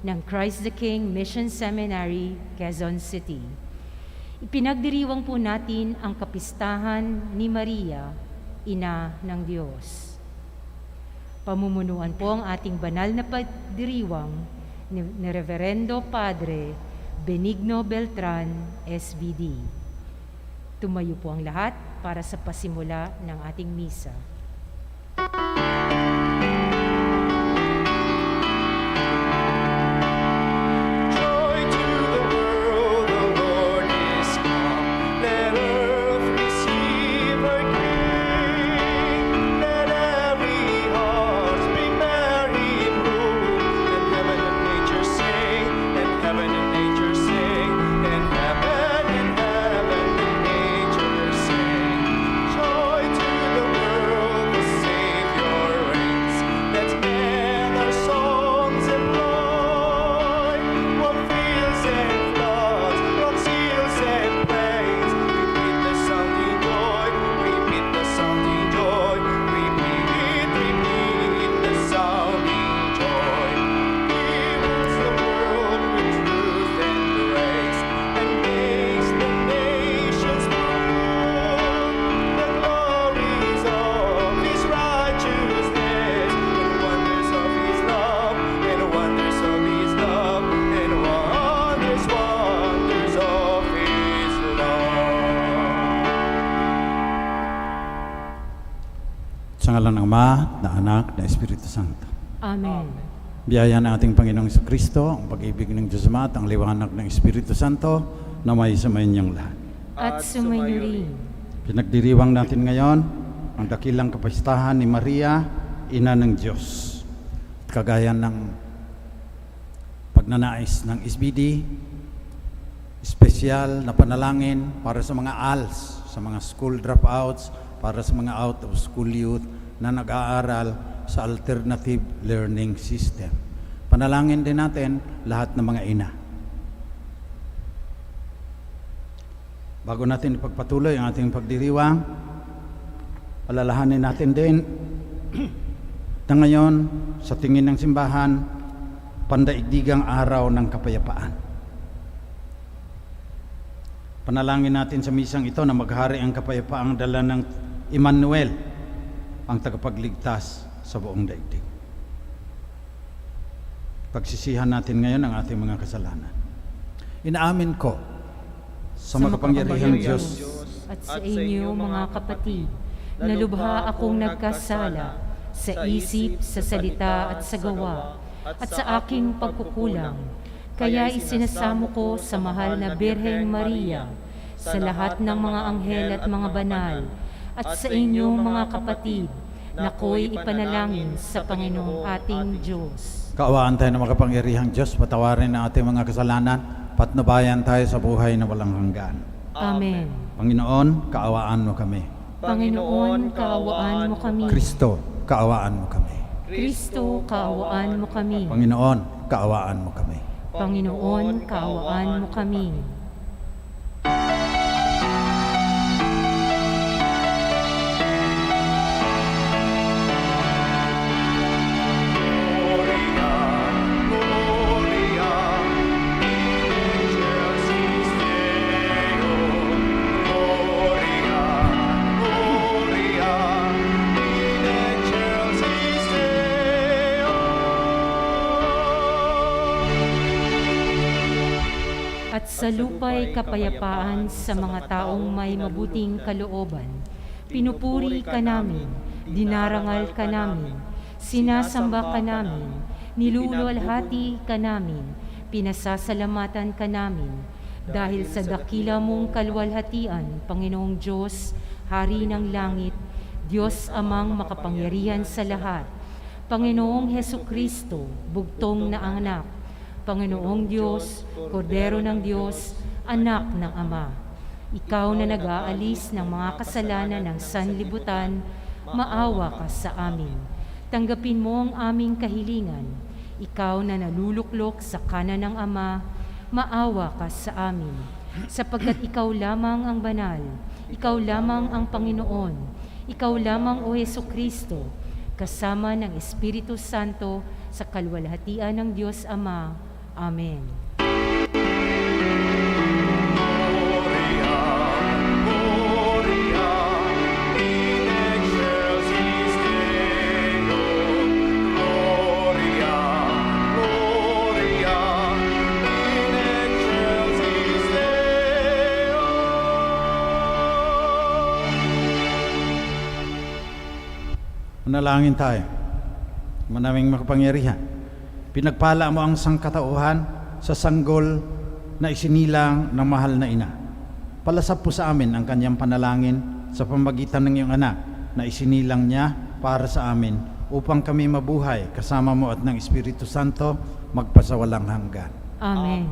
ng Christ the King Mission Seminary, Quezon City. Ipinagdiriwang po natin ang kapistahan ni Maria, Ina ng Diyos. Pamumunuan po ang ating banal na pagdiriwang ni Reverendo Padre Benigno Beltran, SVD. Tumayo po ang lahat para sa pasimula ng ating misa. Sa ngalan ng Ama, na Anak, na Espiritu Santo. Amen. Biyaya ng ating Panginoong Kristo, ang pag-ibig ng Diyos Ama at ang liwanag ng Espiritu Santo na may sumayin niyang lahat. At sumainyo rin. Pinagdiriwang natin ngayon ang dakilang kapistahan ni Maria, Ina ng Diyos. At kagaya ng pagnanais ng SBD, espesyal na panalangin para sa mga ALS, sa mga school dropouts, para sa mga out-of-school youth na nag-aaral sa alternative learning system. Panalangin din natin lahat ng mga ina. Bago natin ipagpatuloy ang ating pagdiriwang, alalahanin natin din na ngayon, sa tingin ng simbahan, pandaigdigang araw ng kapayapaan. Panalangin natin sa misang ito na maghari ang kapayapaang dala ng Emmanuel, ang tagapagligtas sa buong daigdig. Pagsisihan natin ngayon ang ating mga kasalanan. Inaamin ko sa makapangyarihang Diyos at sa inyo mga kapatid, na lubha akong nagkasala sa isip, sa salita at sa gawa, at sa aking pagkukulang. Kaya isinasamo ko sa mahal na Birheng Maria, sa lahat ng mga anghel at mga banal, at sa inyong mga kapatid, na ko'y ipanalangin sa Panginoong ating Diyos. Kaawaan tayo ng makapangyarihang Diyos, patawarin ang ating mga kasalanan, patnubayan tayo sa buhay na walang hanggan. Amen. Panginoon, kaawaan mo kami. Panginoon, kaawaan mo kami. Kristo, kaawaan mo kami. Kristo, kaawaan mo kami. Panginoon, kaawaan mo kami. Panginoon, kaawaan mo kami. At sa lupa'y kapayapaan sa mga taong may mabuting kalooban. Pinupuri ka namin, dinarangal ka namin, sinasamba ka namin, niluluwalhati ka namin, pinasasalamatan ka namin, dahil sa dakila mong kaluwalhatian, Panginoong Diyos, Hari ng Langit, Diyos Amang makapangyarihan sa lahat, Panginoong Hesukristo, bugtong na anak, Panginoong Diyos, Kordero ng Diyos, Anak ng Ama. Ikaw na nag-aalis ng mga kasalanan ng sanlibutan, maawa ka sa amin. Tanggapin mo ang aming kahilingan. Ikaw na naluluklok sa kanan ng Ama, maawa ka sa amin. Sapagkat ikaw lamang ang banal, ikaw lamang ang Panginoon, ikaw lamang o Hesukristo, kasama ng Espiritu Santo sa kalwalhatian ng Diyos Ama, Amen. Gloria, Gloria, in excelsis Deo. Gloria, Gloria, in excelsis Deo. Manalangin tayo. Manaming makapangyarihan. Pinagpala mo ang sangkatauhan sa sanggol na isinilang ng mahal na ina. Palasap po sa amin ang kanyang panalangin sa pamagitan ng iyong anak na isinilang niya para sa amin upang kami mabuhay kasama mo at ng Espiritu Santo magpasawalang hanggan. Amen.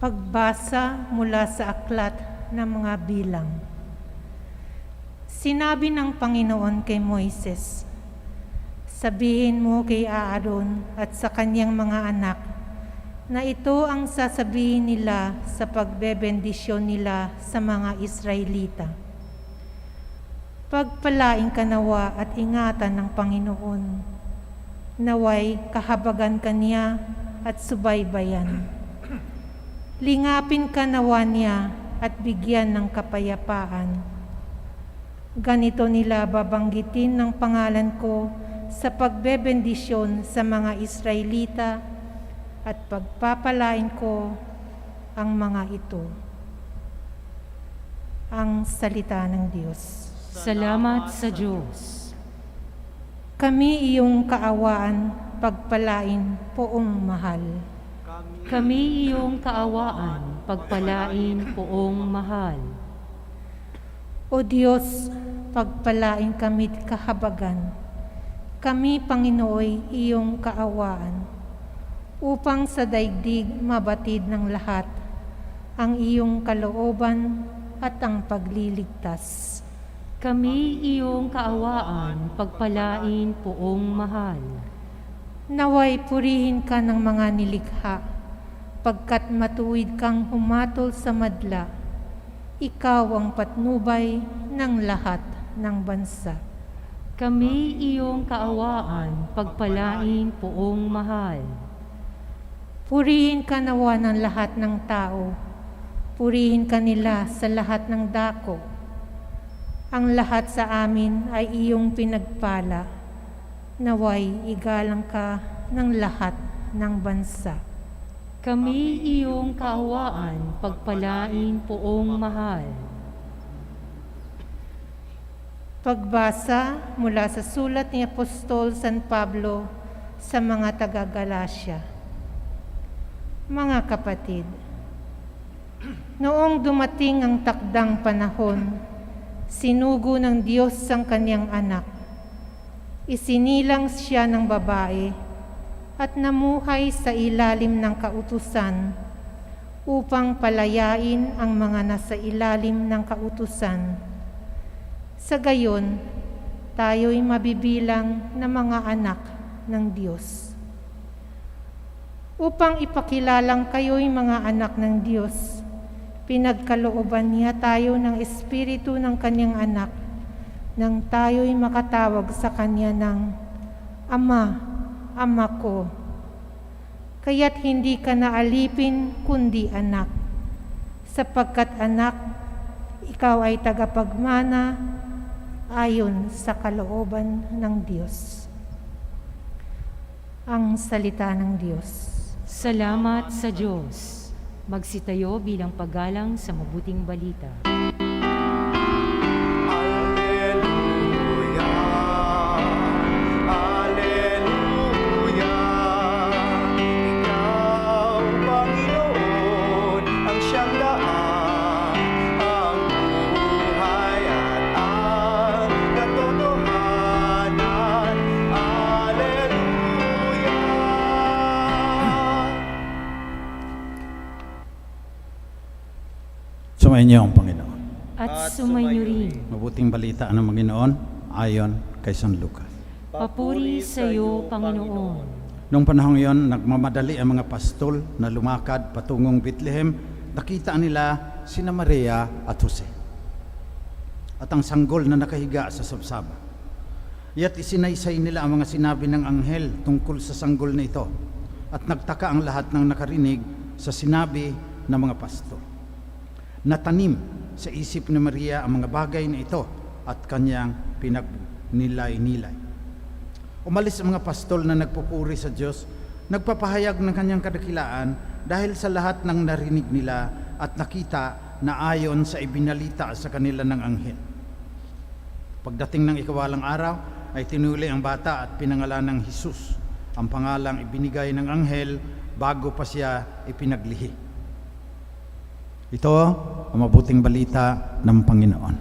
Pagbasa mula sa aklat ng mga bilang. Sinabi ng Panginoon kay Moises, sabihin mo kay Aaron at sa kanyang mga anak na ito ang sasabihin nila sa pagbebendisyon nila sa mga Israelita. Pagpalain ka nawa at ingatan ng Panginoon, naway kahabagan ka niya at subaybayan. Lingapin ka nawa niya at bigyan ng kapayapaan. Ganito nila babanggitin ng pangalan ko sa pagbebendisyon sa mga Israelita at pagpapalain ko ang mga ito. Ang salita ng Diyos. Salamat sa Diyos. Kami iyong kaawaan, pagpalain, poong mahal. Kami iyong kaawaan, pagpalain, poong mahal. O Diyos, pagpalain kami kahabagan. Kami, Panginooy, iyong kaawaan, upang sa daigdig mabatid ng lahat ang iyong kalooban at ang pagliligtas. Kami iyong kaawaan, pagpalain, poong mahal. Naway purihin ka ng mga nilikha, pagkat matuwid kang humatol sa madla. Ikaw ang patnubay ng lahat ng bansa. Kami iyong kaawaan, pagpalain, poong mahal. Purihin ka nawa ng lahat ng tao. Purihin ka nila sa lahat ng dako. Ang lahat sa amin ay iyong pinagpala. Naway igalang ka ng lahat ng bansa. Kami iyong kaawaan, pagpalain, poong mahal. Pagbasa mula sa sulat ni Apostol San Pablo sa mga taga-Galasya. Mga kapatid, noong dumating ang takdang panahon, sinugo ng Diyos ang kanyang anak. Isinilang siya ng babae at namuhay sa ilalim ng kautusan upang palayain ang mga nasa ilalim ng kautusan. Sa gayon, tayo'y mabibilang na mga anak ng Diyos. Upang ipakilalang kayo'y mga anak ng Diyos, pinagkalooban niya tayo ng Espiritu ng kanyang anak nang tayo'y makatawag sa kanya ng Ama, Ama ko. Kaya't hindi ka na alipin kundi anak, sapagkat anak, ikaw ay tagapagmana ayon sa kalooban ng Diyos. Ang salita ng Diyos. Salamat sa Diyos. Magsitayo bilang paggalang sa mabuting balita. Alleluia, Alleluia. Ikaw, Panginoon, ang siyang daan, ang buhay at ang katotohanan. Alleluia. Sumainyo ang Panginoon. At sumainyo rin. Mabuting balita ng Panginoon ayon kay San Lucas. Papuri sa iyo, Panginoon. Noong panahong iyon, nagmamadali ang mga pastol na lumakad patungong Bethlehem. Nakita nila sina Maria at Jose at ang sanggol na nakahiga sa sabsaba. Yat isinaysay nila ang mga sinabi ng anghel tungkol sa sanggol na ito, at nagtaka ang lahat ng nakarinig sa sinabi ng mga pastor. Natanim sa isip ni Maria ang mga bagay na ito at kanyang pinagnilay-nilay. Umalis ang mga pastol na nagpupuri sa Diyos, nagpapahayag ng kanyang kadakilaan dahil sa lahat ng narinig nila at nakita na ayon sa ibinalita sa kanila ng anghel. Pagdating ng ikawalang araw, ay tinuli ang bata at pinangalan ng Jesus, ang pangalang ibinigay ng anghel bago pa siya ipinaglihi. Ito ang mabuting balita ng Panginoon.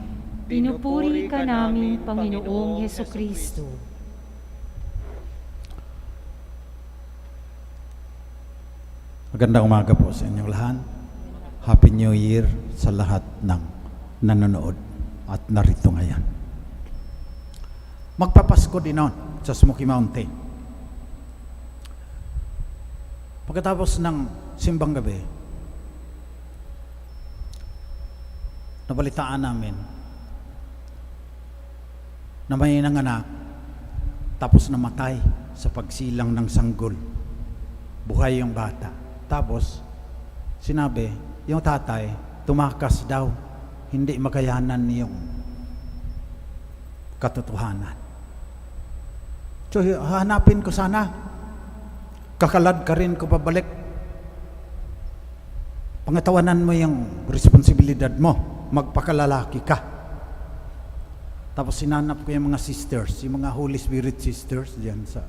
Pinupuri ka namin, Panginoong Hesukristo. Magandang umaga po sa inyong lahat. Happy New Year sa lahat ng nanonood at narito ngayon. Magpapasko din noon sa Smoky Mountain. Pagkatapos ng simbang gabi, nabalitaan namin na may nanganak tapos namatay sa pagsilang ng sanggol. Buhay yung bata. Tapos, sinabi, yung tatay, tumakas daw, hindi makayanan yung katotohanan. So, hanapin ko sana. Kakalad ka rin ko pabalik. Pangatawanan mo yung responsibilidad mo. Magpakalalaki ka. Tapos sinanap ko yung mga sisters, yung mga Holy Spirit sisters diyan sa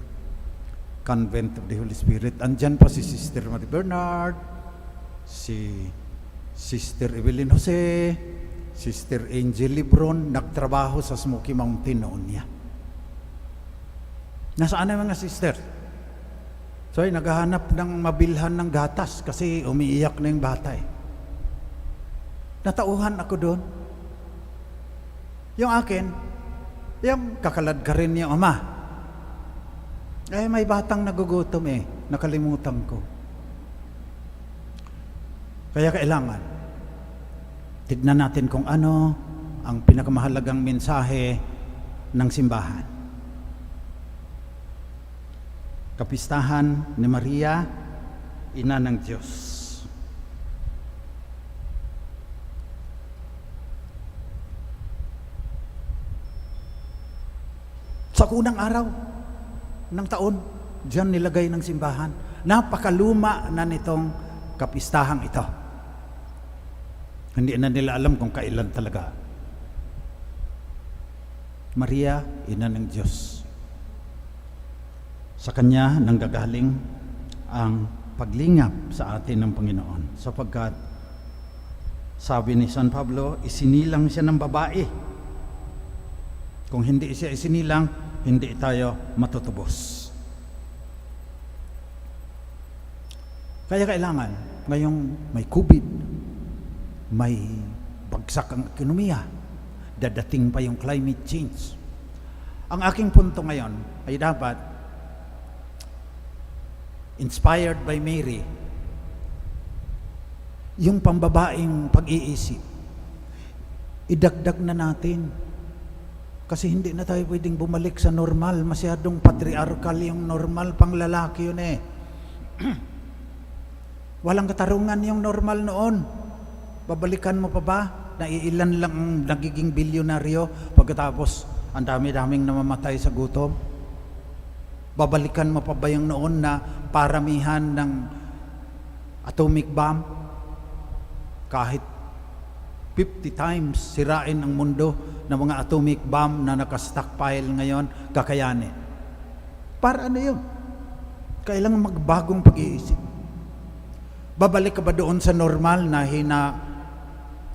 Convent of the Holy Spirit. Andyan pa si Sister Marie Bernard, si Sister Evelyn Jose, Sister Angel Libron, nagtrabaho sa Smoky Mountain noon niya. Nasaan ang mga sister? So ay naghahanap ng mabilhan ng gatas kasi umiiyak na yung bata eh. Natauhan ako doon. Yung akin, yung kakalad ka rin yung ama. Eh may batang nagugutom eh, nakalimutan ko. Kaya kailangan, tignan natin kung ano ang pinakamahalagang mensahe ng simbahan. Kapistahan ni Maria, Ina ng Diyos. Sa unang araw ng taon, diyan nilagay ng simbahan. Napakaluma na nitong kapistahang ito. Hindi na nila alam kung kailan talaga. Maria, Ina ng Diyos. Sa Kanya nanggagaling ang paglingap sa atin ng Panginoon. Sapagkat, sabi ni San Pablo, isinilang siya ng babae. Kung hindi siya isinilang, hindi tayo matutubos. Kaya kailangan, ngayong may COVID, may bagsak ang ekonomiya, dadating pa yung climate change. Ang aking punto ngayon ay dapat, inspired by Mary, yung pambabaeng pag-iisip, idagdag na natin. Kasi hindi na tayo pwedeng bumalik sa normal. Masyadong patriarchal yung normal, pang lalaki yun eh. Walang katarungan yung normal noon. Babalikan mo pa ba? Na ilan lang ang nagiging bilyonaryo pagkatapos ang dami-daming namamatay sa gutom? Babalikan mo pa ba yung noon na paramihan ng atomic bomb? Kahit 50 times sirain ang mundo ng mga atomic bomb na nakastockpile ngayon, kakayanin. Para ano yun? Kailangan magbagong pag-iisip. Babalik ka ba doon sa normal na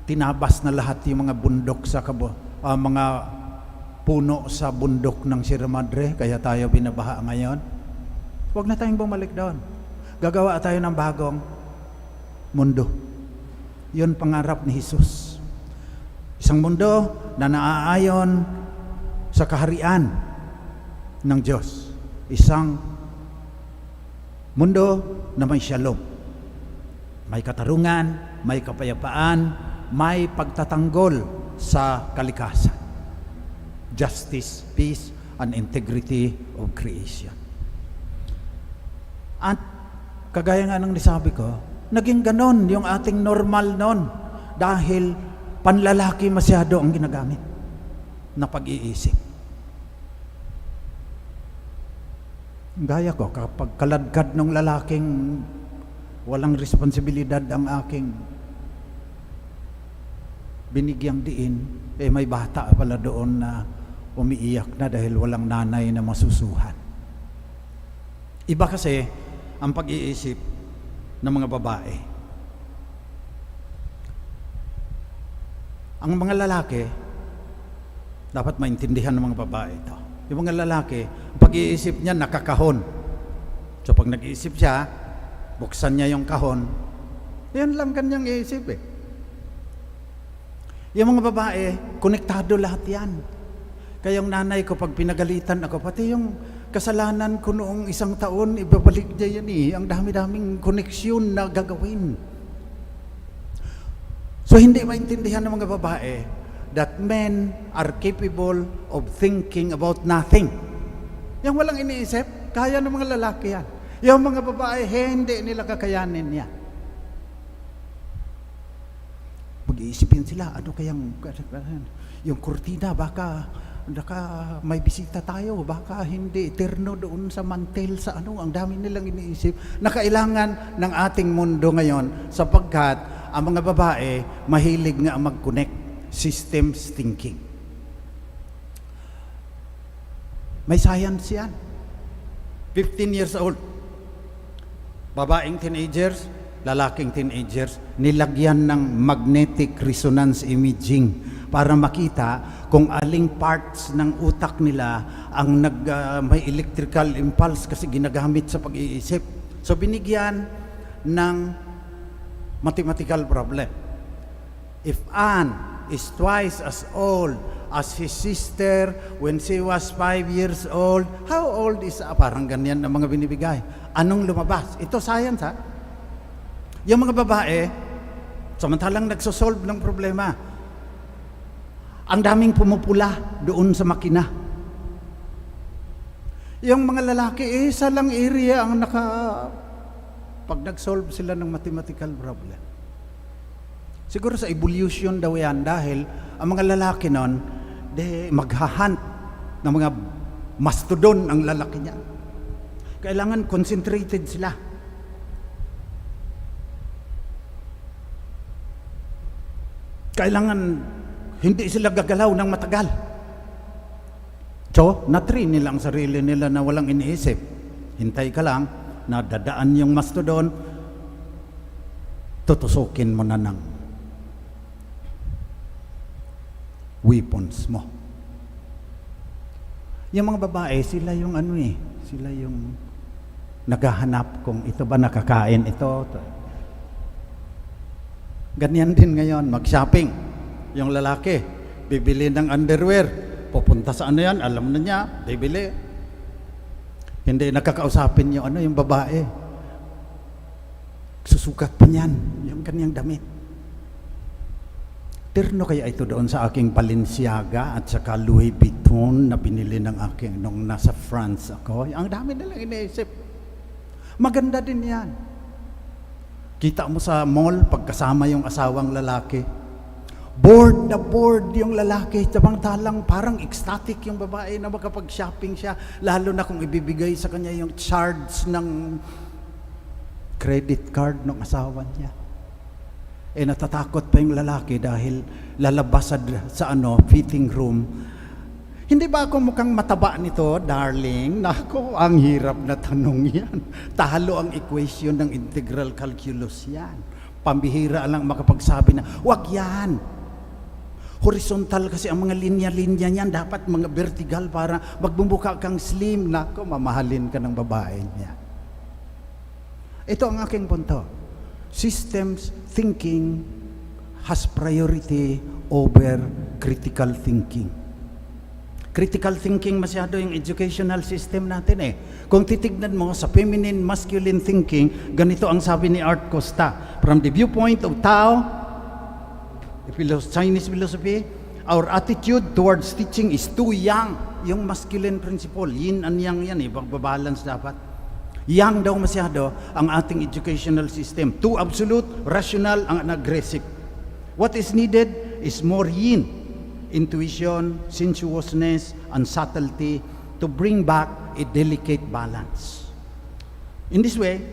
tinabas na lahat yung mga bundok sa mga puno sa bundok ng Sierra Madre, kaya tayo binabaha ngayon? Huwag na tayong bumalik doon. Gagawa tayo ng bagong mundo. Yun pangarap ni Jesus. Isang mundo na naaayon sa kaharian ng Diyos. Isang mundo na may shalom. May katarungan, may kapayapaan, may pagtatanggol sa kalikasan. Justice, peace, and integrity of creation. At kagaya nga ng nisabi ko, naging ganon yung ating normal noon dahil panlalaki masyado ang ginagamit na pag-iisip. Gaya ko, kapag kaladkad ng lalaking walang responsibilidad ang aking binigyang diin, may bata pala doon na umiiyak na dahil walang nanay na masusuhan. Iba kasi ang pag-iisip ng mga babae. Ang mga lalaki, dapat maintindihan ng mga babae ito. Yung mga lalaki, ang pag-iisip niya nakakahon. So pag nag-iisip siya, buksan niya yung kahon, yan lang kanyang iisip eh. Yung mga babae, konektado lahat yan. Kaya yung nanay ko, pag pinagalitan ako, pati yung kasalanan ko noong 1 taon, ibabalik niya yan eh. Ang dami-daming koneksyon na gagawin. So hindi maintindihan ng mga babae that men are capable of thinking about nothing. Yung walang iniisip, kaya ng mga lalaki yan. Yung mga babae, hindi nila kakayanin yan. Mag-iisipin sila, ano kayang, yung kurtina, baka may bisita tayo, baka hindi, eterno doon sa mantel, sa ano, ang dami nilang iniisip na kailangan ng ating mundo ngayon sapagkat ang mga babae, mahilig nga mag-connect, systems thinking. May science yan. 15 years old, babaeng teenagers, lalaking teenagers, nilagyan ng magnetic resonance imaging para makita kung aling parts ng utak nila ang may electrical impulse kasi ginagamit sa pag-iisip. So binigyan ng mathematical problem. If Anne is twice as old as his sister when she was 5 years old, how old is parang ganyan na mga binibigay. Anong lumabas? Ito science ha. Yung mga babae, samantalang nagsosolve ng problema, ang daming pumupula doon sa makina. Yung mga lalaki, isa lang area ang pag nag-solve sila ng mathematical problem. Siguro sa evolution daw yan dahil ang mga lalaki nun, maghahunt ng mga mastodon ang lalaki niya. Kailangan concentrated sila. Kailangan hindi sila gagalaw ng matagal. So, na-train nila ang sarili nila na walang iniisip. Hintay ka lang, na dadaan yung mastodon, tutusukin mo na ng weapons mo. Yung mga babae, sila yung sila yung naghahanap kung ito ba nakakain ito. Ganyan din ngayon, mag-shopping. Yung lalaki, bibili ng underwear, pupunta sa ano yan, alam na niya, bibili. Hindi nakakausapin yung babae. Susukat pa niyan, yung kanyang damit. Terno kaya ito doon sa aking Balenciaga at saka Louis Vuitton na binili ng aking nung nasa France ako. Ang dami nilang iniisip. Maganda din yan. Kita mo sa mall, pagkasama yung asawang lalaki, bored na bored yung lalaki, samantalang parang ecstatic yung babae na makapag-shopping siya, lalo na kung ibibigay sa kanya yung charge ng credit card ng asawa niya. Natatakot pa yung lalaki dahil lalabas sa fitting room. Hindi ba ako mukhang mataba nito, darling? Nako, ang hirap na tanong yan. Talo ang equation ng integral calculus yan. Pambihira lang makapagsabi na, wag yan. Horizontal kasi ang mga linya-linya niyan, dapat mga vertical para magbumbuka kang slim. Nako, mamahalin ka ng babae niya. Ito ang aking punto. Systems thinking has priority over critical thinking. Critical thinking masyado yung educational system natin eh. Kung titignan mo sa feminine, masculine thinking, ganito ang sabi ni Art Costa. From the viewpoint of Tao, Chinese philosophy, our attitude towards teaching is too young. yung masculine principle, yin and yang yan pagbabalance dapat. Yang daw masyado ang ating educational system. Too absolute, rational, ang aggressive. What is needed is more yin, intuition, sensuousness, and subtlety to bring back a delicate balance. In this way,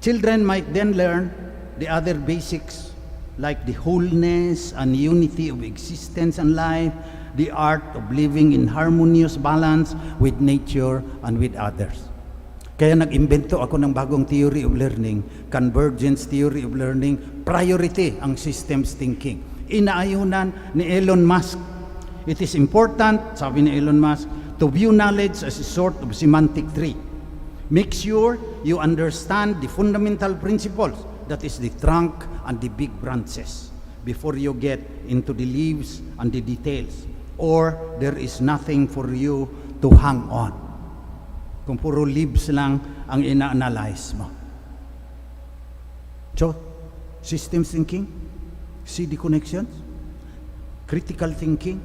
children might then learn the other basics like the wholeness and unity of existence and life, the art of living in harmonious balance with nature and with others. Kaya nag-imbento ako ng bagong theory of learning, convergence theory of learning, priority ang systems thinking. Inaayunan ni Elon Musk. It is important, sabi ni Elon Musk, to view knowledge as a sort of semantic tree. Make sure you understand the fundamental principles, that is the trunk and the big branches, before you get into the leaves and the details, or there is nothing for you to hang on. Kung puro leaves lang ang ina-analyze mo. So, systems thinking, see the connections, critical thinking,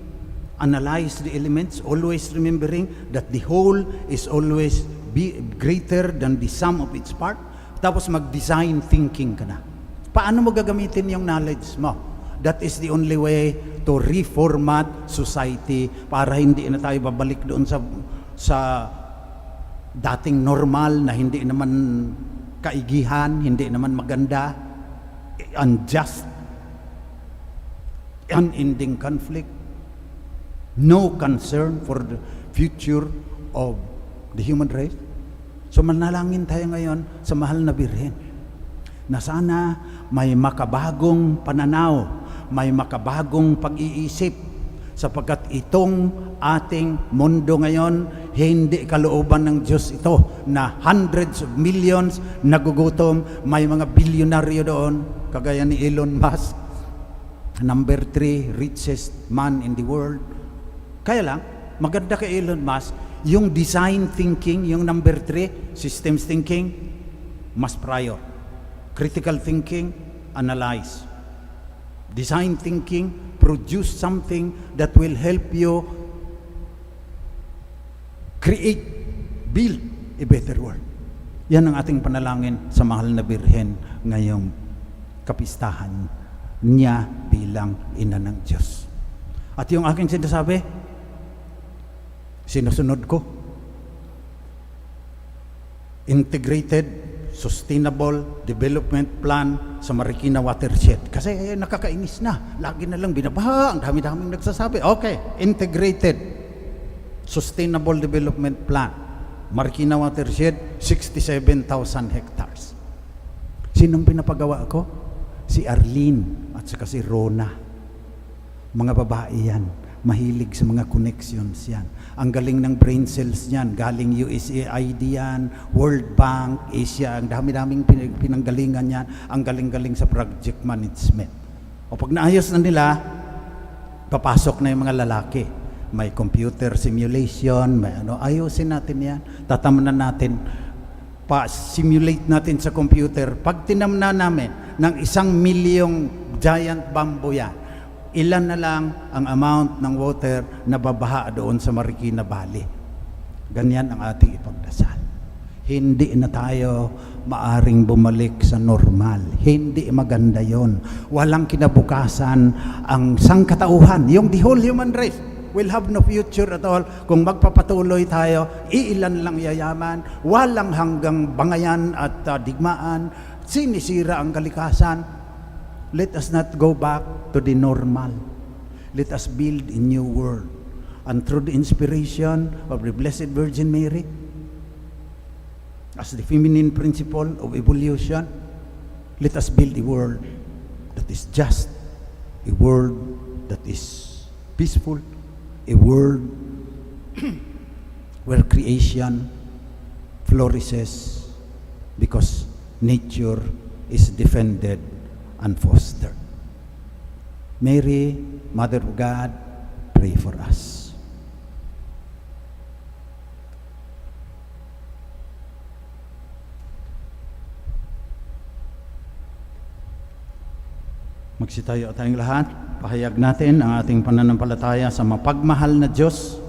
analyze the elements, always remembering that the whole is always greater than the sum of its part. Tapos mag-design thinking ka na. Paano mo gagamitin yung knowledge mo? That is the only way to reformat society para hindi na tayo babalik doon sa dating normal na hindi naman kaigihan, hindi naman maganda, unjust, unending conflict, no concern for the future of the human race. So manalangin tayo ngayon sa mahal na Birhen na sana may makabagong pananaw, may makabagong pag-iisip, sapagkat itong ating mundo ngayon, hindi kalooban ng Diyos ito na hundreds of millions nagugutom, may mga bilyonaryo doon, kagaya ni Elon Musk, number 3 richest man in the world. Kaya lang, maganda kay Elon Musk, yung design thinking, yung number 3, systems thinking, mas prior. Critical thinking, analyze. Design thinking, produce something that will help you create, build a better world. Yan ang ating panalangin sa mahal na Birhen ngayong kapistahan niya bilang ina ng Diyos. At yung aking sinasabi, sinusunod ko. Integrated Sustainable Development Plan sa Marikina Watershed. Kasi nakakainis na. Lagi na lang binabaha. Ang dami-daming nagsasabi. Okay, Integrated Sustainable Development Plan. Marikina Watershed, 67,000 hectares. Sinong pinapagawa ko? Si Arlene at saka si Rona. Mga babae yan. Mahilig sa mga connections yan. Ang galing ng brain cells niyan. Galing USAID yan, World Bank, Asia. Ang dami-daming pinanggalingan yan. Ang galing-galing sa project management. O pag naayos na nila, papasok na yung mga lalaki. May computer simulation, may ano. Ayusin natin yan. Tatamanan natin. Pa-simulate natin sa computer. Pag tinamna namin ng 1 milyong giant bamboo yan, ilan na lang ang amount ng water na babaha doon sa Marikina Valley. Ganyan ang ating ipagdasal. Hindi na tayo maaring bumalik sa normal. Hindi maganda yon. Walang kinabukasan ang sangkatauhan. Yung the whole human race will have no future at all kung magpapatuloy tayo. Iilan lang yayaman. Walang hanggang bangayan at digmaan. Sinisira ang kalikasan. Let us not go back to the normal. Let us build a new world. And through the inspiration of the Blessed Virgin Mary, as the feminine principle of evolution, let us build a world that is just, a world that is peaceful, a world where creation flourishes because nature is defended and fostered. Mary, Mother of God, pray for us. Magsitayo tayong lahat. Pahayag natin ang ating pananampalataya sa mapagmahal na Diyos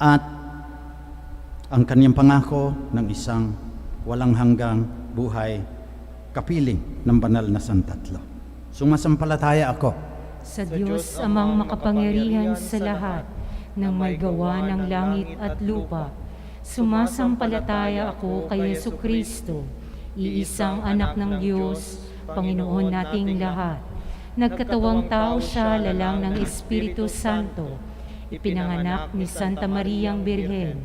at ang kanyang pangako ng isang walang hanggang buhay kapiling ng banal na Santatlo. Sumasampalataya ako Sa Diyos amang makapangyarihan sa lahat ng may gawa ng langit at lupa. Sumasampalataya ako kay Jesucristo, iisang anak ng Diyos, Panginoon nating lahat. Nagkatawang tao siya lalang ng Espiritu Santo. Ipinanganak ni Santa Mariang Birhen.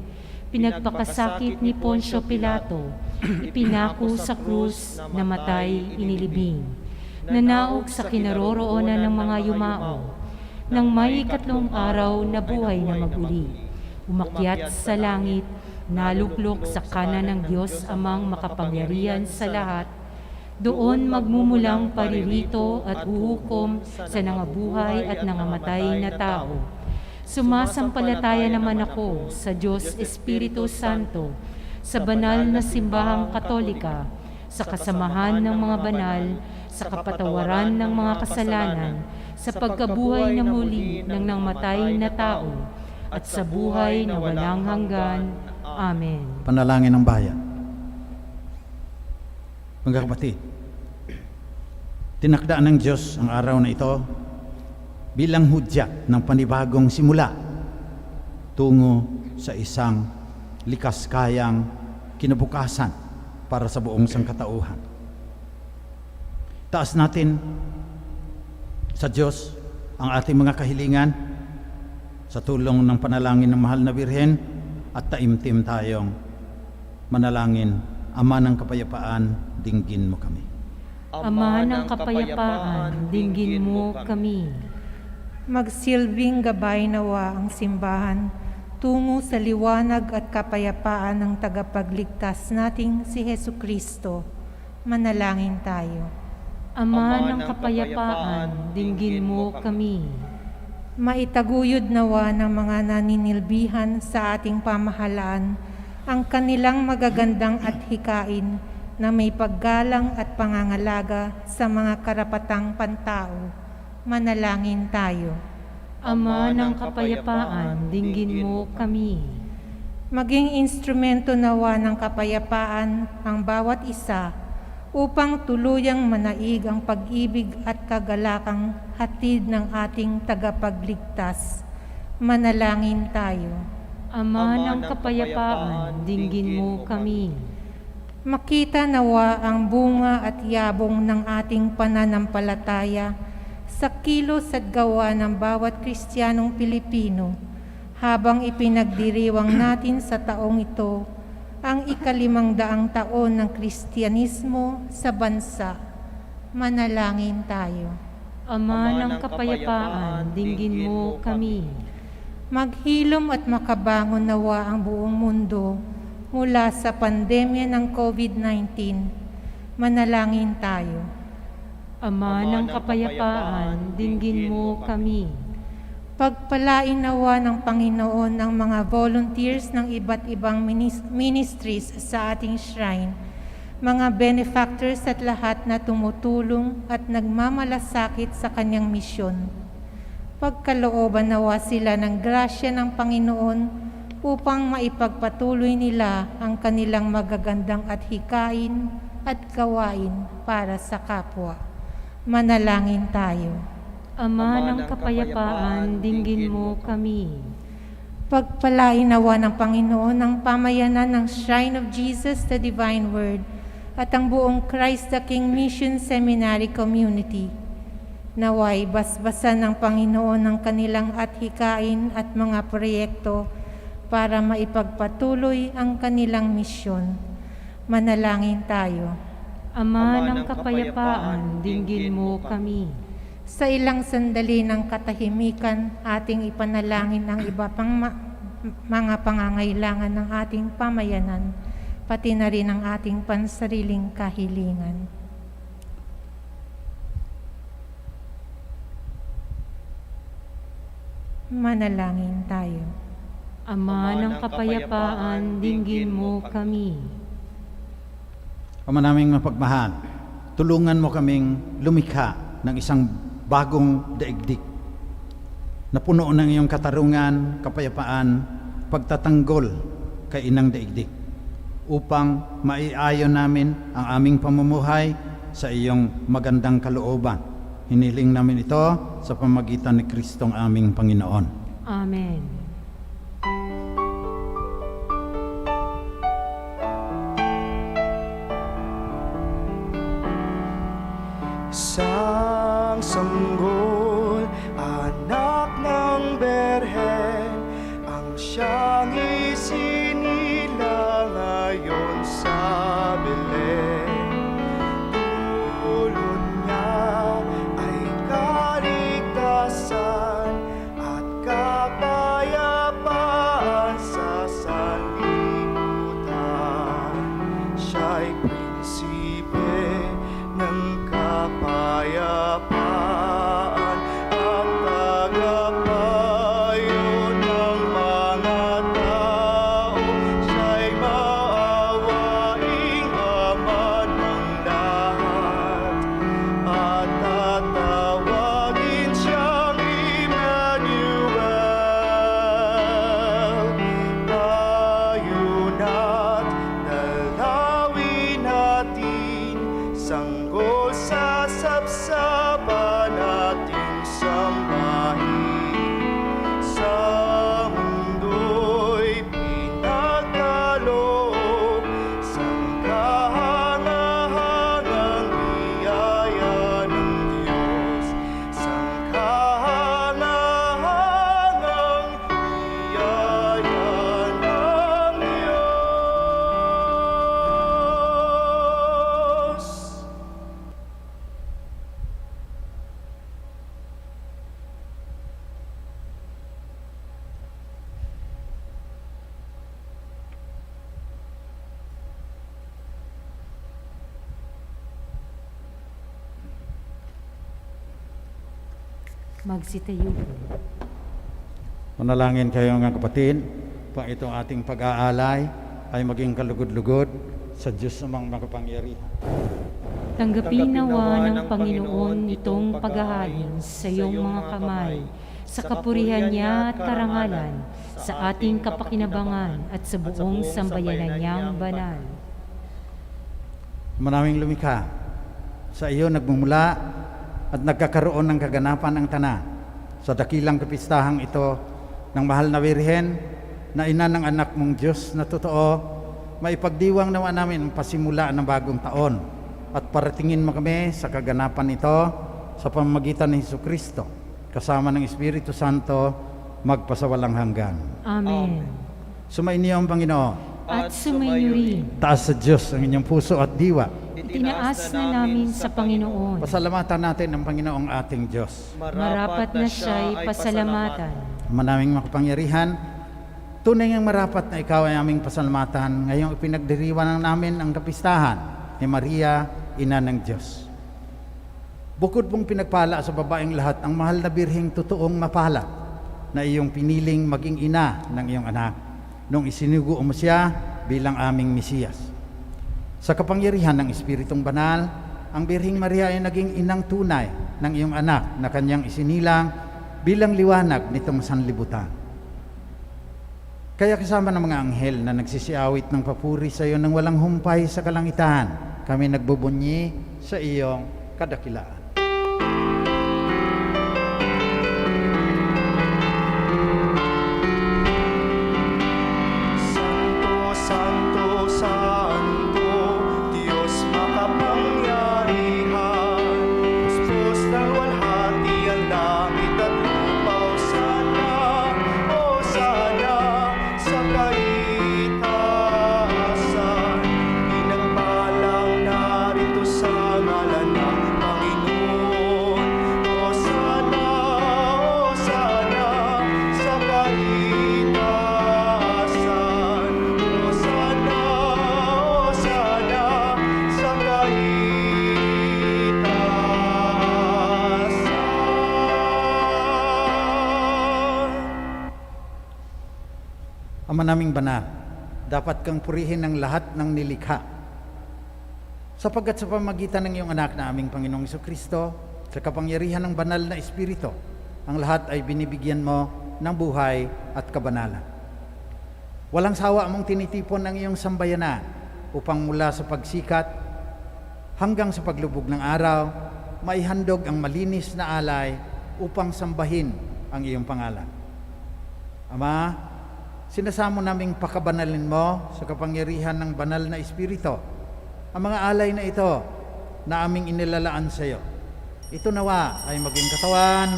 Pinagpakasakit ni Poncio Pilato. Ipinako sa krus, namatay, inilibing. Nanaog sa kinaroroonan ng mga yumao. Nang may 3 araw na buhay na maguli. Umakyat sa langit, naluklok sa kanan ng Diyos amang makapangyarihan sa lahat. Doon magmumulang paririto at huhukom sa nangabuhay at nangamatay na tao. Sumasampalataya naman ako sa Diyos Espiritu Santo, sa banal na simbahang Katolika, sa kasamahan ng mga banal, sa kapatawaran ng mga kasalanan, sa pagkabuhay na muli ng nangmatay na tao, at sa buhay na walang hanggan. Amen. panalangin ng bayan. Mga kapatid, tinakdaan ng Diyos ang araw na ito bilang hudyat ng panibagong simula tungo sa isang likas kayang kinabukasan para sa buong sangkatauhan. Taas natin sa Diyos ang ating mga kahilingan sa tulong ng panalangin ng mahal na Birhen at taimtim tayong manalangin. Ama ng kapayapaan, dinggin mo kami. Ama ng kapayapaan, dinggin mo kami. Magsilbing gabay nawa ang simbahan tungo sa liwanag at kapayapaan ng tagapagligtas nating si Jesucristo. Manalangin tayo. Ama ng kapayapaan, dinggin mo kami. Maitaguyod nawa ng mga naninilbihan sa ating pamahalaan ang kanilang magagandang adhikain na may paggalang at pangangalaga sa mga karapatang pantao. Manalangin tayo. Ama ng kapayapaan, dinggin mo kami. Maging instrumento nawa ng kapayapaan ang bawat isa upang tuluyang manaig ang pag-ibig at kagalakang hatid ng ating tagapagligtas. Manalangin tayo. Ama ng kapayapaan, dinggin mo kami. Makita nawa ang bunga at yabong ng ating pananampalataya sa kilos at gawa ng bawat Kristiyanong Pilipino habang ipinagdiriwang natin sa taong ito ang 500 taon ng Kristyanismo sa bansa. Manalangin tayo. Ama ng kapayapaan, dinggin mo kami. Maghilom at makabangon nawa ang buong mundo mula sa pandemya ng COVID-19. Manalangin tayo. Ama ng kapayapaan, dinggin mo kami. Pagpalain nawa ng Panginoon ang mga volunteers ng iba't ibang ministries sa ating shrine, mga benefactors at lahat na tumutulong at nagmamalasakit sa kanyang misyon. Pagkalooban nawa sila ng grasya ng Panginoon upang maipagpatuloy nila ang kanilang magagandang adhikain at gawain para sa kapwa. Manalangin tayo. Ama ng kapayapaan, dinggin mo kami. Pagpalain nawa ng Panginoon ang pamayanan ng Shrine of Jesus the Divine Word at ang buong Christ the King Mission Seminary Community. Naway basbasan ng Panginoon ang kanilang adhikain at mga proyekto para maipagpatuloy ang kanilang misyon. Manalangin tayo. Ama ng kapayapaan, dinggin mo kami. Sa ilang sandali ng katahimikan, ating ipanalangin ang iba pang mga pangangailangan ng ating pamayanan, pati na rin ang ating pansariling kahilingan. Manalangin tayo. Ama ng kapayapaan, dinggin mo kami. Ama naming mapagmahal, tulungan mo kaming lumikha ng isang bagong daigdig na puno ng iyong katarungan, kapayapaan, pagtatanggol kay inang daigdig upang maiayon namin ang aming pamumuhay sa iyong magandang kalooban. Hiniling namin ito sa pamagitan ni Kristong aming Panginoon. Amen. Sang sanggol, anak ng Berhen, ang siyang isinilang ngayon sa Belen. Dulot niya ay kaligtasan at kapayapaan sa sanlibutan. Siya'y prinsipe ng kapayapaan at tagapayo ng mga tao. Siya'y maawaing ama ng lahat at tatawagin siyang Emmanuel. Tayo na't dalawin natin, sanggol sa sapsapan nating sambahin. Sa mundo'y pinagkaloob, sang kahangahangang biyaya ng Diyos. Sang kahangahangang biyaya ng Diyos. Magsitayo po. Manalangin kayo mga kapatid, pa itong ating pag-aalay ay maging kalugod-lugod sa Diyos namang makapangyarihan. Tanggapin nawa ng Panginoon itong paghahain sa iyong mga kamay, sa kapurihan niya at karangalan, sa ating kapakinabangan at sa buong sambayanan niyang banal. Maraming lumikha, sa iyo nagmumula at nagkakaroon ng kaganapan ang tanan. Sa dakilang kapistahang ito ng mahal na Birhen, na ina ng anak mong Diyos na totoo, maipagdiwang nawa namin ang pasimula ng bagong taon at paratingin mo kami sa kaganapan ito sa pamamagitan ni Jesucristo, kasama ng Espiritu Santo, magpasawalang hanggan. Amen. Sumainyo ang Panginoon. At sumainyo rin, Taas sa Diyos ang inyong puso at diwa. itinaas na namin sa Panginoon. Pasalamatan natin ang Panginoong ating Diyos. Marapat na siya'y pasalamatan. Manaming makapangyarihan, tunay ngang marapat na ikaw ay aming pasalamatan ngayong ipinagdiriwang namin ang kapistahan ni Maria, Ina ng Diyos. Bukod pong pinagpala sa babaeng lahat ang mahal na birheng totoong mapala na iyong piniling maging ina ng iyong anak nung isinugo mo siya bilang aming Mesiyas. Sa kapangyarihan ng Espiritong Banal, ang Birheng Maria ay naging inang tunay ng iyong anak na kanyang isinilang bilang liwanag nitong sanlibutan. Kaya kasama ng mga anghel na nagsisiawit ng papuri sa iyo nang walang humpay sa kalangitan, kami nagbubunyi sa iyong kadakilaan. Santo, Santo, Diyos makapangyarihan, puspos ng walhati ang langit at lupa. Hosana sa kaitaasan, pinagpalang narito sa ngalan ng Panginoon. Hosana, Hosana sa kaitaasan, Hosana, Hosana sa kaitaasan. Ama naming banal, dapat kang purihin ng lahat ng nilikha. Sapagkat sa pamagitan ng iyong anak na aming Panginoong Jesucristo, sa kapangyarihan ng banal na Espiritu, ang lahat ay binibigyan mo ng buhay at kabanalan. Walang sawa mong tinitipon ang iyong sambayanan upang mula sa pagsikat hanggang sa paglubog ng araw, maihandog ang malinis na alay upang sambahin ang iyong pangalan. Ama, sinasamo naming pakabanalin mo sa kapangyarihan ng banal na Espiritu ang mga alay na ito na aming inilalaan sa iyo. Ito nawa ay maging katawan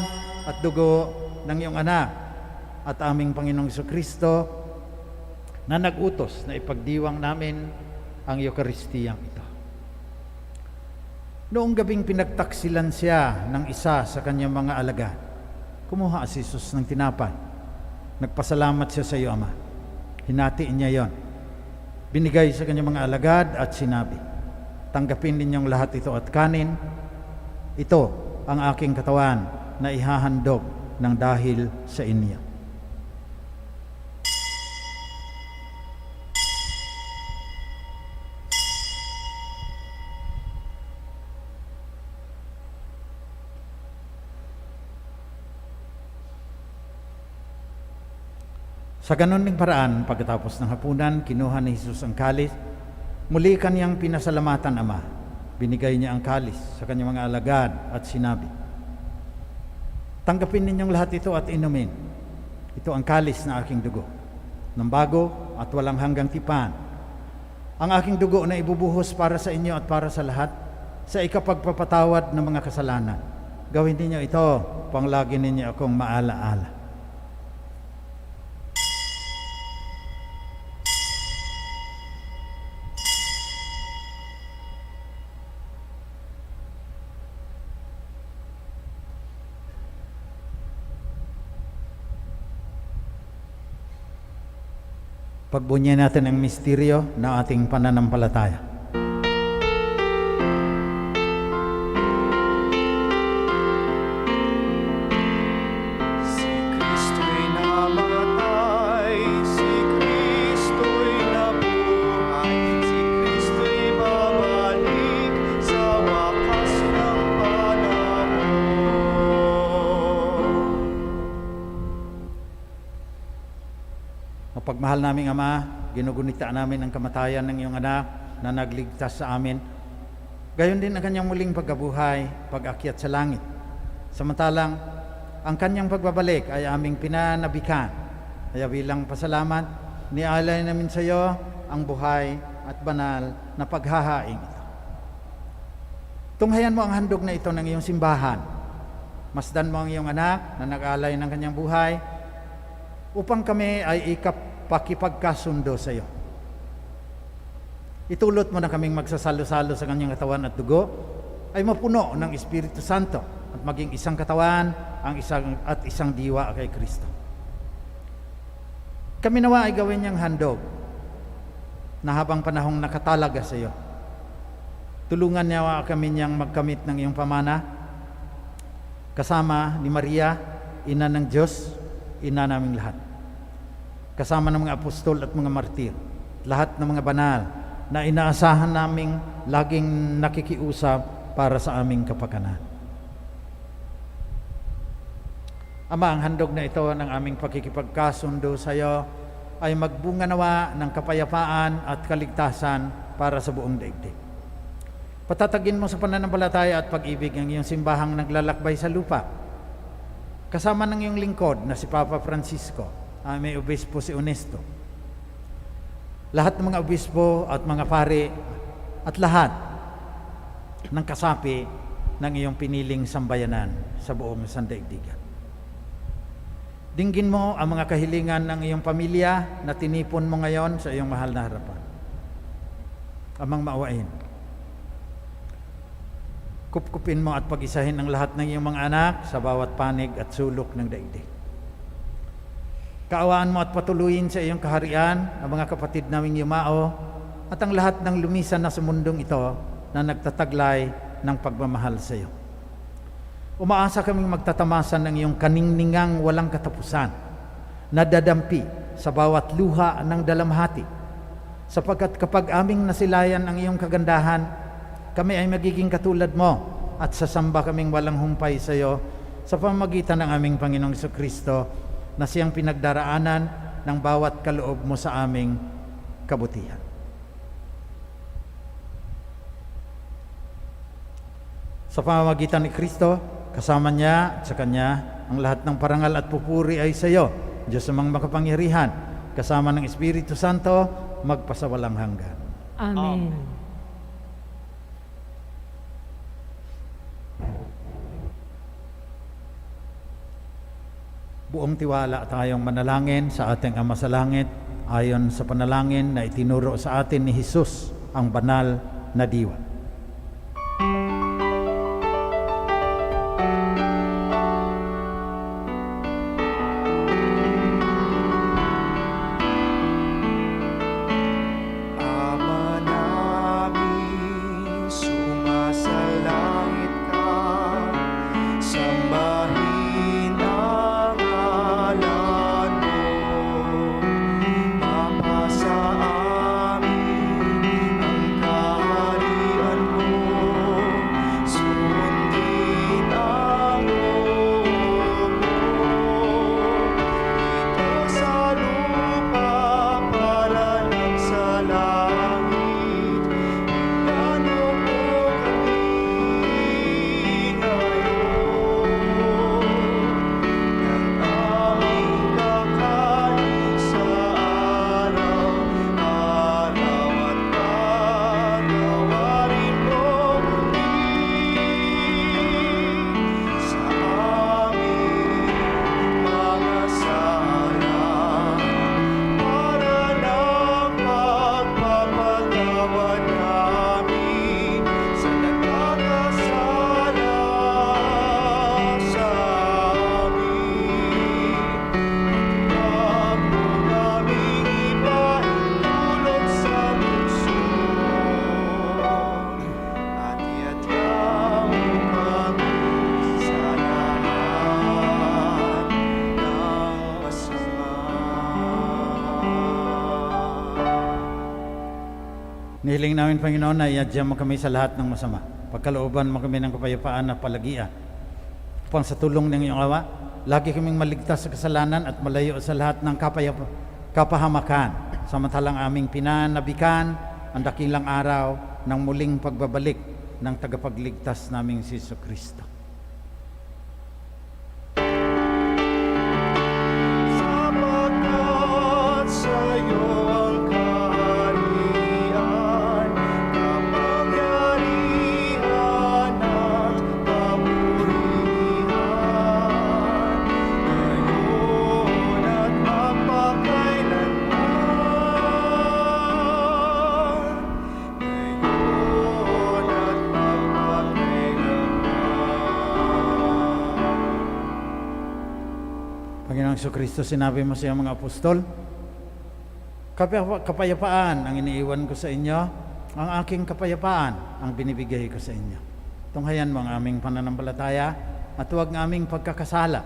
at dugo ng iyong anak at aming Panginoong Jesucristo na nag-utos na ipagdiwang namin ang Eukaristiyang ito. Noong gabing pinagtaksilan siya ng isa sa kanyang mga alagad, kumuha si Jesus ng tinapay. Nagpasalamat siya sa iyo, Ama. Hinatiin niya yon. Binigay sa kanyang mga alagad at sinabi, tanggapin ninyong lahat ito at kanin. Ito ang aking katawan na ihahandog ng dahil sa inyo. Sa ganon ding paraan, pagkatapos ng hapunan, kinuha ni Jesus ang kalis. Muli kaniyang pinasalamatan, Ama. Binigay niya ang kalis sa kanyang mga alagad at sinabi, tanggapin ninyong lahat ito at inumin. Ito ang kalis na aking dugo, ng bago at walang hanggang tipan. Ang aking dugo na ibubuhos para sa inyo at para sa lahat, sa ikapagpapatawad ng mga kasalanan. Gawin ninyo ito, panglagi ninyo akong maalaala. Pagbunyan natin ang misteryo ng ating pananampalataya. Si Kristo'y namatay, si Kristo'y nabuhay, si Kristo'y babalik sa wakas ng panahon. Mapagmahal naming Ama, ginugunita namin ang kamatayan ng iyong anak na nagligtas sa amin. Gayon din ang kanyang muling pagkabuhay, pag-akyat sa langit. Samantalang, ang kanyang pagbabalik ay aming pinanabikan. Kaya bilang pasalamat, nialay namin sa iyo ang buhay at banal na paghahaing ito. Tunghayan mo ang handog na ito ng iyong simbahan. Masdan mo ang iyong anak na nag-alay ng kanyang buhay upang kami ay pakipagkasundo sa iyo. Itulot mo na kaming magsasalo-salo sa kanyang katawan at dugo ay mapuno ng Espiritu Santo at maging isang katawan at isang diwa kay Kristo. Kami nawa ay gawin niyang handog na habang panahong nakatalaga sa iyo. Tulungan niya kami niyang magkamit ng iyong pamana kasama ni Maria, ina ng Diyos, ina naming lahat. Kasama ng mga apostol at mga martir, lahat ng mga banal na inaasahan naming laging nakikiusap para sa aming kapakanan. Ama, ang handog na ito ng aming pakikipagkasundo sa iyo ay magbunga nawa ng kapayapaan at kaligtasan para sa buong daigdig. Patatagin mo sa pananampalataya at pag-ibig ang iyong simbahang naglalakbay sa lupa. Kasama ng iyong lingkod na si Papa Francisco, may obispo si Honesto, lahat ng mga obispo at mga pari at lahat ng kasapi ng iyong piniling sambayanan sa buong sandaigdigan. Dinggin mo ang mga kahilingan ng iyong pamilya na tinipon mo ngayon sa iyong mahal na harapan. Amang maawain. Kupkupin mo at pag-isahin ang lahat ng iyong mga anak sa bawat panig at sulok ng daigdig. Kaawaan mo at patuloyin sa iyong kaharian ang mga kapatid naming yumao at ang lahat ng lumisan na sa mundong ito na nagtataglay ng pagmamahal sa iyo. Umaasa kaming magtatamasan ng iyong kaningningang walang katapusan, nadadampi sa bawat luha ng dalamhati, sapagkat kapag aming nasilayan ang iyong kagandahan, kami ay magiging katulad mo at sasamba kaming walang humpay sa iyo sa pamamagitan ng aming Panginoong Jesucristo na siyang pinagdaraanan ng bawat kaloob mo sa aming kabutihan. Sa pamamagitan ni Kristo, kasama niya at sa Kanya, ang lahat ng parangal at pupuri ay sa iyo, Diyos amang makapangyarihan, kasama ng Espiritu Santo, magpasawalang hanggan. Amen. Buong tiwala tayong manalangin sa ating Ama sa Langit ayon sa panalangin na itinuro sa atin ni Jesus, ang banal na diwa. Ama namin, sumasalangit ka, sambahin ang ngalan mo. Mapasa amin ang kaharian mo, sundin ang loob mo. Dito sa lupa para lang sa langit, bigyan mo po kami ngayon ng aming kakanin sa araw-araw, at patawarin mo kami sa aming mga sala, para ng pagpapatawad namin sa nagkakasala sa amin. Huwag mo kaming ipaintulot sa bugso, at iadya mo kami sa lahat ng masama. Nihiling namin, Panginoon, na iadya mo kami sa lahat ng masama. Pagkalooban mo kami ng kapayapaan at palagian. Upang sa tulong ng iyong awa, lagi kaming maligtas sa kasalanan at malayo sa lahat ng kapahamakan. Samantalang aming pinanabikan ang dakilang araw ng muling pagbabalik ng tagapagligtas naming si Jesucristo. Sapagkat sa'yo ang kaharian, kapangyarihan at kapurihan, ngayon at magpakailanman. Ngayon at magpakailanman. Panginoong Jesucristo, sinabi mo sa iyong mga apostol, kapayapaan ang iniiwan ko sa inyo, ang aking kapayapaan ang binibigay ko sa inyo. Tunghayan mo ang aming pananampalataya at huwag ng aming pagkakasala.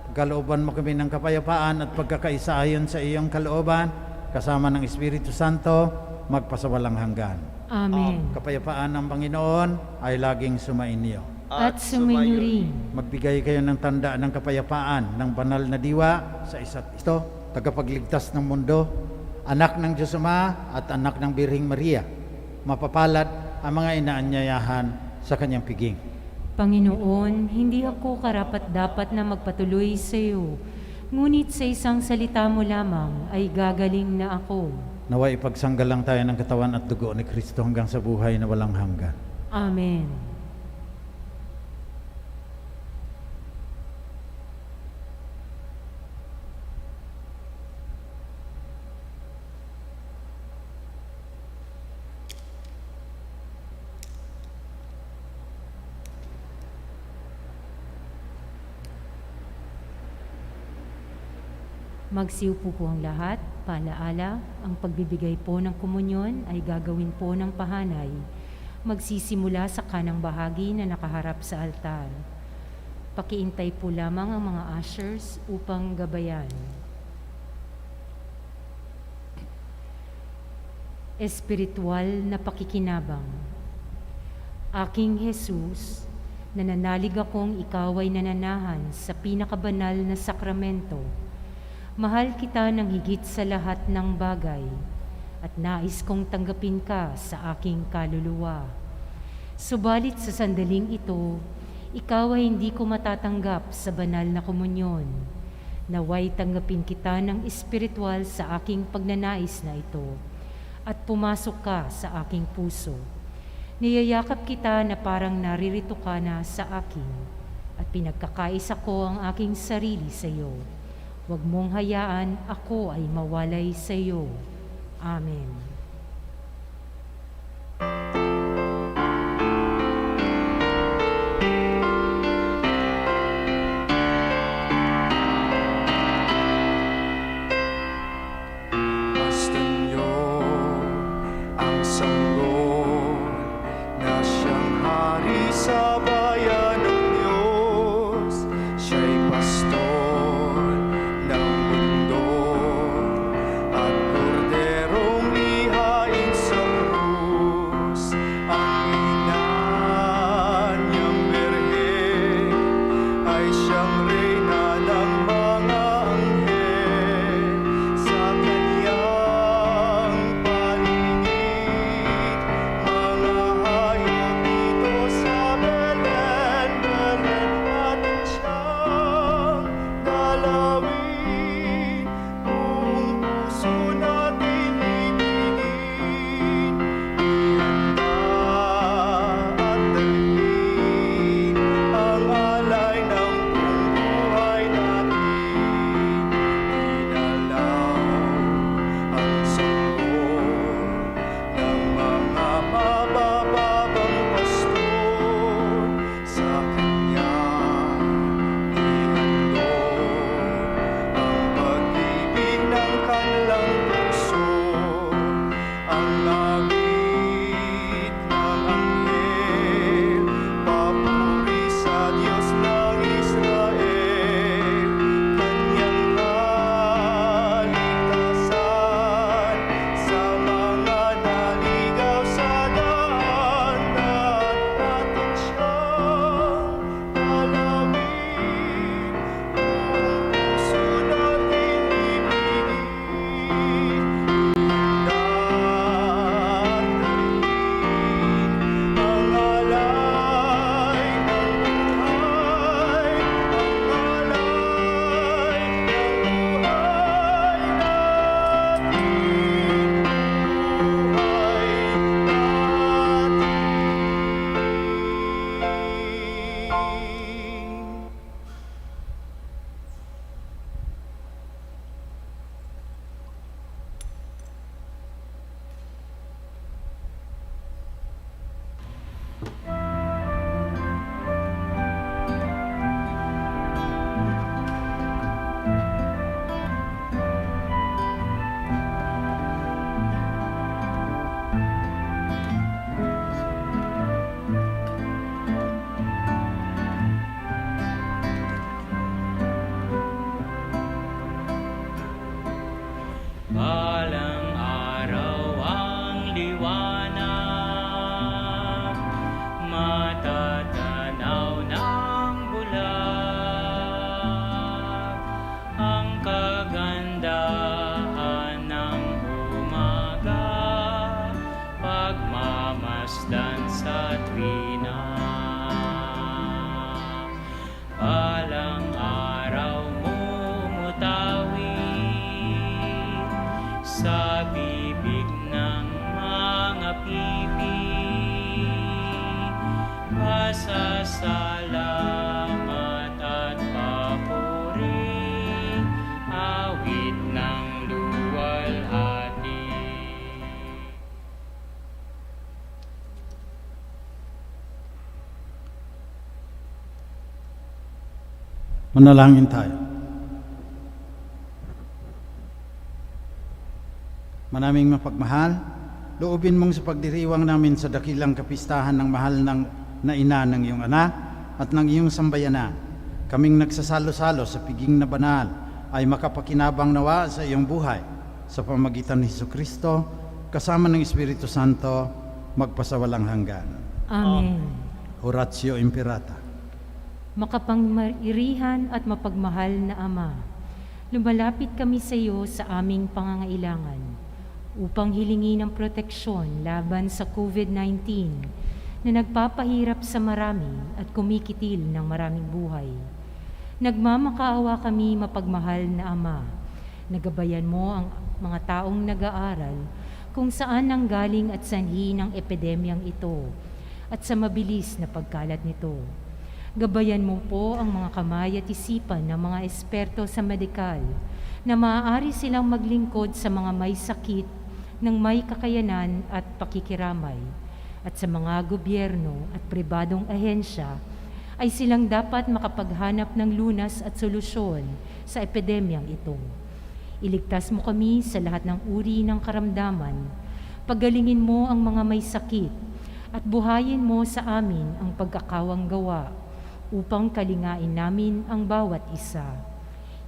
Pagkalooban mo kami ng kapayapaan at pagkakaisa ayon sa iyong kalooban, kasama ng Espiritu Santo, magpasawalang hanggan. Amen. Kapayapaan ng Panginoon ay laging sumainyo. At sumainyo rin. Magbigay kayo ng tanda ng kapayapaan ng banal na diwa sa isa't ito, tagapagligtas ng mundo, anak ng Diyos Ama at anak ng Birhing Maria. Mapapalad ang mga inaanyayahan sa kanyang piging. Panginoon, hindi ako karapat-dapat na magpatuloy sa iyo, ngunit sa isang salita mo lamang ay gagaling na ako. Naway ipagsanggalang tayo ng katawan at dugo ni Kristo hanggang sa buhay na walang hanggan. Amen. Magsiupo po ang lahat. Paalaala, ang pagbibigay po ng komunyon ay gagawin po ng pahanay. Magsisimula sa kanang bahagi na nakaharap sa altar. Pakiintay po lamang ang mga ushers upang gabayan. Espiritual na pakikinabang. Aking Jesus, nananalig akong ikaw ay nananahan sa pinakabanal na sakramento. Mahal kita ng higit sa lahat ng bagay at nais kong tanggapin ka sa aking kaluluwa. Subalit sa sandaling ito, ikaw ay hindi ko matatanggap sa banal na komunyon. Naway tanggapin kita ng espiritual sa aking pagnanais na ito at pumasok ka sa aking puso. Niyayakap kita na parang naririto ka na sa akin at pinagkakaisa ko ang aking sarili sa iyo. Huwag mong hayaan ako ay mawalay sa iyo. Amen. Basta niyo ang sanggol na siyang hari sa bayan ng Diyos. Siya'y pastor ng mundo at korderong lihain sa krus. Ang ina niyang birhen ay siyang reyna ng mga anghel. Sa kanyang paligid, mga hayop dito sa Belen. Belen natin siyang dalawin, buong puso natin ibigin. Ihanda at dalhin ang alay ng buong buhay natin. Inalaw ang sanggol ng mga mabababang pastor. Sa kanya ihandog ang pag-ibig ng kanilang puso. Ang awit ng anghel, papuri sa Diyos ng Israel. Kanyang kaligtasan sa mga naligaw sa daan. Daan natin siyang dalawin, buong puso natin ibigin. Ihanda at dalhin ang alay ng buhay, ang alay ng buhay natin. Balang araw ang liwanag, matatanaw ng bulag, ang kagandahan ng umaga, pagmamasdan sa tuwina. Balang araw mumutawi sa bibig ng mga pipi, pasasalamat at papuri, awit ng luwalhati. Manalangin tayo. Manaming mapagmahal, loobin mong sa pagdiriwang namin sa dakilang kapistahan ng mahal na ina ng iyong anak at ng iyong sambayanan. Kaming nagsasalo-salo sa piging na banal ay makapakinabang nawa sa iyong buhay sa pamagitan ni Jesucristo kasama ng Espiritu Santo magpasawalang hanggan. Amen. Oratio Imperata. Makapangyarihan at mapagmahal na Ama, Lumalapit kami sa iyo sa aming pangangailangan upang hilingin ang proteksyon laban sa COVID-19 na nagpapahirap sa marami at kumikitil ng maraming buhay. Nagmamakaawa kami, mapagmahal na Ama. Nagabayan mo ang mga taong nag-aaral kung saan nanggaling at sanhi ng epidemyang ito at sa mabilis na pagkalat nito. Gabayan mo po ang mga kamay at isipan ng mga eksperto sa medikal na maaari silang maglingkod sa mga may sakit ng may kakayanan at pakikiramay, at sa mga gobyerno at pribadong ahensya ay silang dapat makapaghanap ng lunas at solusyon sa epidemyang ito. Iligtas mo kami sa lahat ng uri ng karamdaman, pagalingin mo ang mga may sakit, at buhayin mo sa amin ang pagkakawang gawa upang kalingain namin ang bawat isa.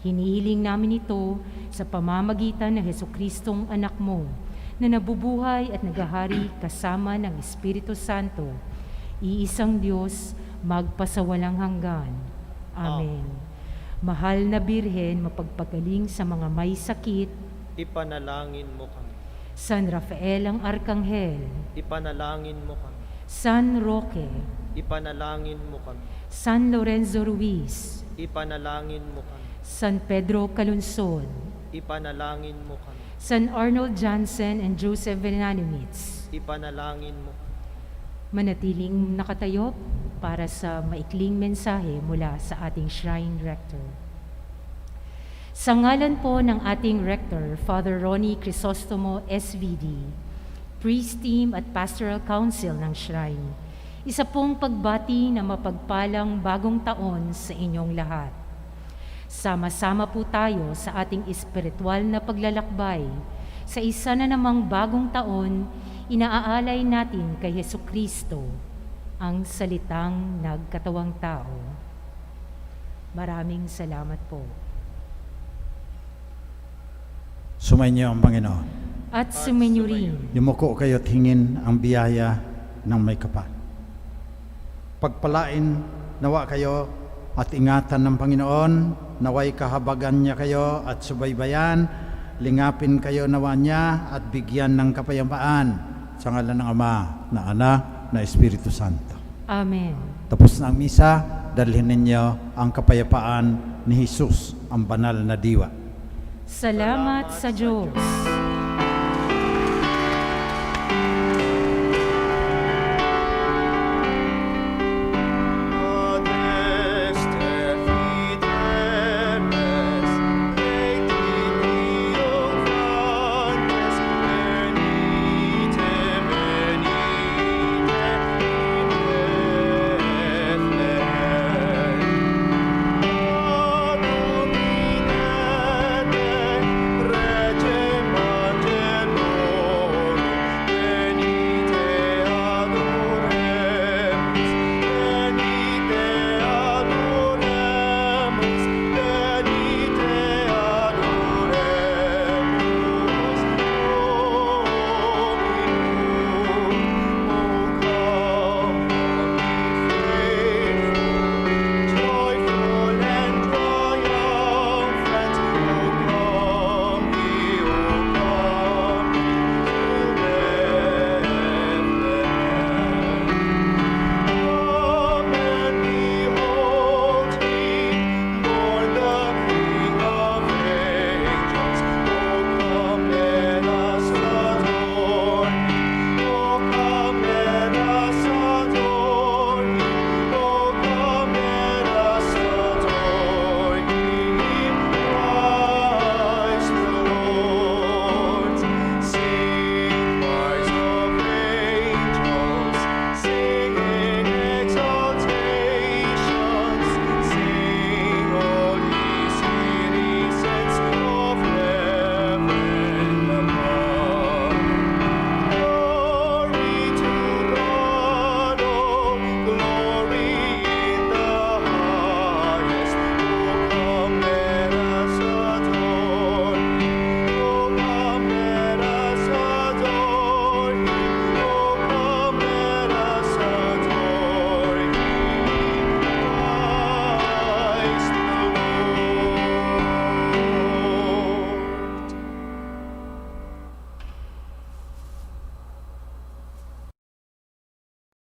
Hinihiling namin ito sa pamamagitan ng Jesukristong anak mo, na nabubuhay at naghahari kasama ng Espiritu Santo, iisang Diyos, magpasawalang hanggan. Amen. Mahal na Birhen, mapagpagaling sa mga may sakit, Ipanalangin mo kami. San Rafael ang Arkanghel, Ipanalangin mo kami. San Roque, Ipanalangin mo kami. San Lorenzo Ruiz, Ipanalangin mo kami. San Pedro Calungsod, Ipanalangin mo kami. San Arnold Jansen and Joseph Venanimitz. Ipanalangin mo kami. Manatiling nakatayo para sa maikling mensahe mula sa ating Shrine Rector. Sa ngalan po ng ating Rector, Father Ronnie Crisostomo, SVD, Priest Team at Pastoral Council ng Shrine, isa pong pagbati na mapagpalang bagong taon sa inyong lahat. Sama-sama po tayo sa ating espiritual na paglalakbay. Sa isa na namang bagong taon, inaaalay natin kay Jesucristo, ang salitang nagkatawang tao. Maraming salamat po. Sumainyo ang Panginoon. At sumainyo rin. Yumuko kayo at hingin ang biyaya ng may kapal. Pagpalain nawa kayo at ingatan ng Panginoon, naway kahabagan niya kayo at subaybayan, lingapin kayo nawa niya at bigyan ng kapayapaan sa ngalan ng Ama, na Anak, na Espiritu Santo. Amen. Tapos na ang misa, dalhin ninyo ang kapayapaan ni Jesus, ang banal na diwa. Salamat sa Diyos.